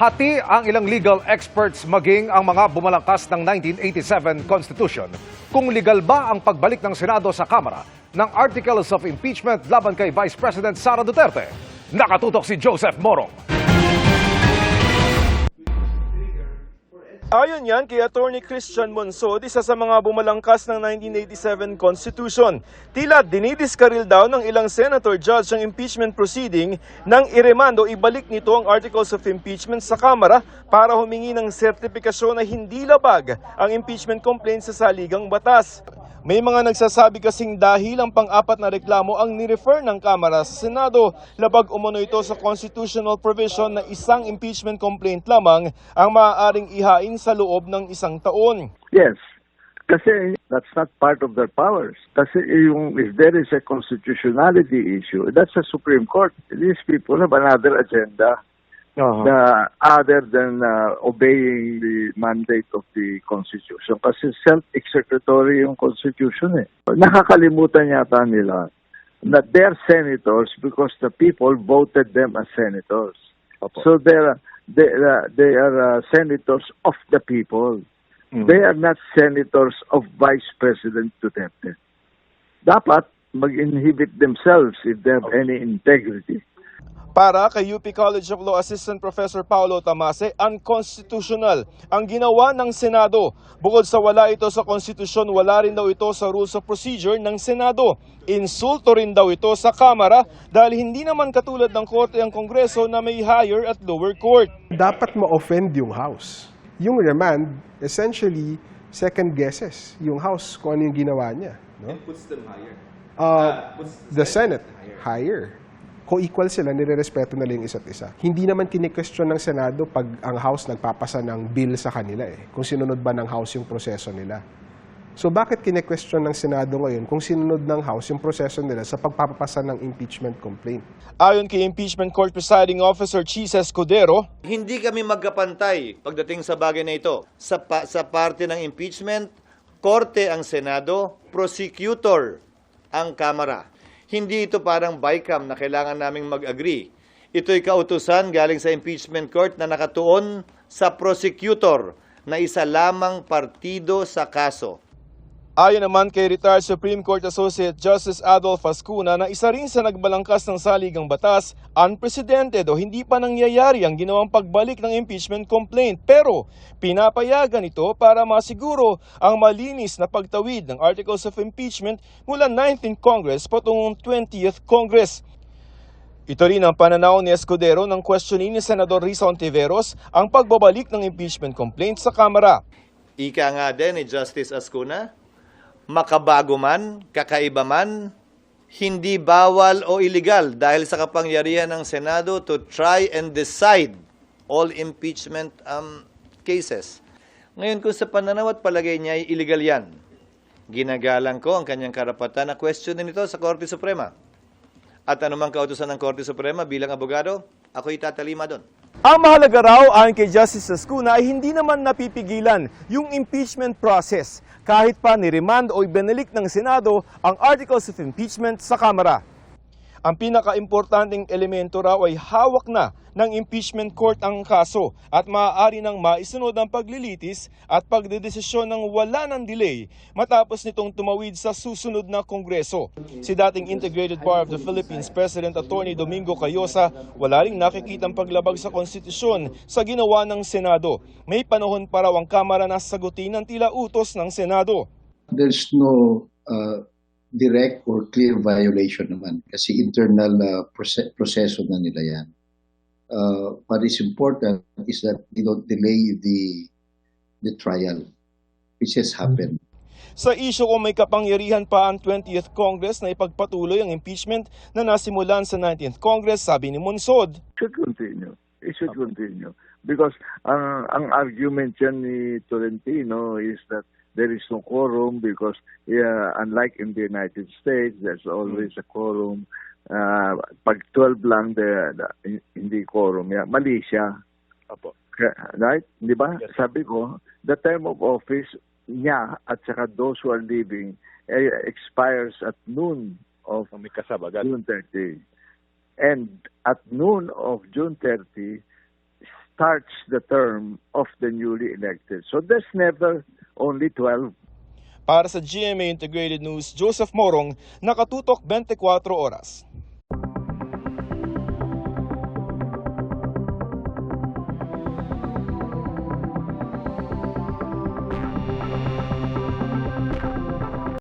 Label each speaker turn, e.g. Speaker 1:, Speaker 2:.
Speaker 1: Hati ang ilang legal experts maging ang mga bumalangkas ng 1987 Constitution kung legal ba ang pagbalik ng Senado sa Kamara ng Articles of Impeachment laban kay Vice President Sara Duterte. Nakatutok si Joseph Morong.
Speaker 2: Ayon yan kay Attorney Christian Monsod, isa sa mga bumalangkas ng 1987 Constitution. Tila dinidiskaril daw ng ilang senator judge ang impeachment proceeding nang iremando ibalik nito ang Articles of Impeachment sa Kamara para humingi ng sertipikasyon na hindi labag ang impeachment complaint sa saligang batas. May mga nagsasabi kasing dahil ang pang-apat na reklamo ang nirefer ng Kamara sa Senado, labag umano ito sa constitutional provision na isang impeachment complaint lamang ang maaaring ihain sa loob ng isang taon.
Speaker 3: Yes, kasi that's not part of their powers. Kasi if there is a constitutionality issue, that's the Supreme Court. These people have another agenda. Other than obeying the mandate of the Constitution. Kasi self-executory yung Constitution eh. Nakakalimutan yata nila that they're senators because the people voted them as senators. So they are senators of the people. They are not senators of Vice President Duterte. Dapat mag-inhibit themselves if they have any integrity.
Speaker 2: Para kay UP College of Law Assistant Professor Paulo Tamase, unconstitutional ang ginawa ng Senado. Bukod sa wala ito sa konstitusyon, wala rin daw ito sa Rules of Procedure ng Senado. Insulto rin daw ito sa Kamara dahil hindi naman katulad ng Korte ang Kongreso na may higher at lower court.
Speaker 4: Dapat ma-offend yung House. Yung remand, essentially, second guesses yung House kung ano yung ginawa niya. No?
Speaker 5: And puts them higher.
Speaker 4: The Senate, higher. Kung equal sila, nire-respeto na lang yung isa't isa. Hindi naman kine-question ng Senado pag ang House nagpapasa ng bill sa kanila kung sinunod ba ng House yung proseso nila. So bakit kine-question ng Senado ngayon kung sinunod ng House yung proseso nila sa pagpapasa ng impeachment complaint?
Speaker 2: Ayon kay Impeachment Court Presiding Officer Chis Escudero,
Speaker 6: hindi kami magkapantay pagdating sa bagay na ito. Sa parte ng impeachment, korte ang Senado, prosecutor ang Kamara. Hindi ito parang BICAM na kailangan naming mag-agree. Ito'y kautusan galing sa impeachment court na nakatuon sa prosecutor na isa lamang partido sa kaso.
Speaker 2: ayon naman kay retired Supreme Court Associate Justice Adolf Ascuna na isa rin sa nagbalangkas ng saligang batas, unprecedented o hindi pa nangyayari ang ginawang pagbalik ng impeachment complaint. Pero pinapayagan ito para masiguro ang malinis na pagtawid ng Articles of Impeachment mula 19th Congress patungong 20th Congress. Ito rin ang pananaw ni Escudero ng questioning ni Senador Risa Ontiveros ang pagbabalik ng impeachment complaint sa Kamara.
Speaker 6: Ika nga din ni Justice Ascuna, makabago man, kakaiba man, hindi bawal o illegal dahil sa kapangyarihan ng Senado to try and decide all impeachment cases. Ngayon kung sa pananaw at palagay niya ay illegal yan, ginagalang ko ang kanyang karapatan na questionin ito sa Korte Suprema. At anumang kautusan ng Korte Suprema bilang abogado, ako'y tatalima doon.
Speaker 2: Ang mahalaga raw ayon kay Justice Ascuna ay hindi naman napipigilan yung impeachment process kahit pa niremand o ibinalik ng Senado ang Articles of Impeachment sa Kamara. Ang pinaka-importanting elemento raw ay hawak na ng impeachment court ang kaso at maaari nang maisunod ang paglilitis at pagdedesisyon ng wala ng delay matapos nitong tumawid sa susunod na Kongreso. Si dating Integrated Bar of the Philippines President Attorney Domingo Cayosa wala ring nakikitang paglabag sa konstitusyon sa ginawa ng Senado. May panahon pa raw ang Kamara na sagutin ang tila utos ng Senado.
Speaker 7: There's no direct or clear violation naman kasi internal proseso na nila yan. What is important is that they don't delay the trial, which has happened.
Speaker 2: Sa isyu kung may kapangyarihan pa ang 20th Congress na ipagpatuloy ang impeachment na nasimulan sa 19th Congress, sabi ni Monsod,
Speaker 3: Should continue. It should continue. Because ang argument yan ni Tolentino is that there is no quorum because unlike in the United States, there's always a quorum. Pag 12 lang, hindi quorum. Mali siya.
Speaker 2: Apo.
Speaker 3: Right? Di ba?
Speaker 2: Yes.
Speaker 3: Sabi ko, the term of office niya at saka those who are leaving expires at noon of June 30. And at noon of June 30, starts the term of the newly elected. So there's never only 12.
Speaker 2: Para sa GMA Integrated News, Joseph Morong, Nakatutok 24 Oras.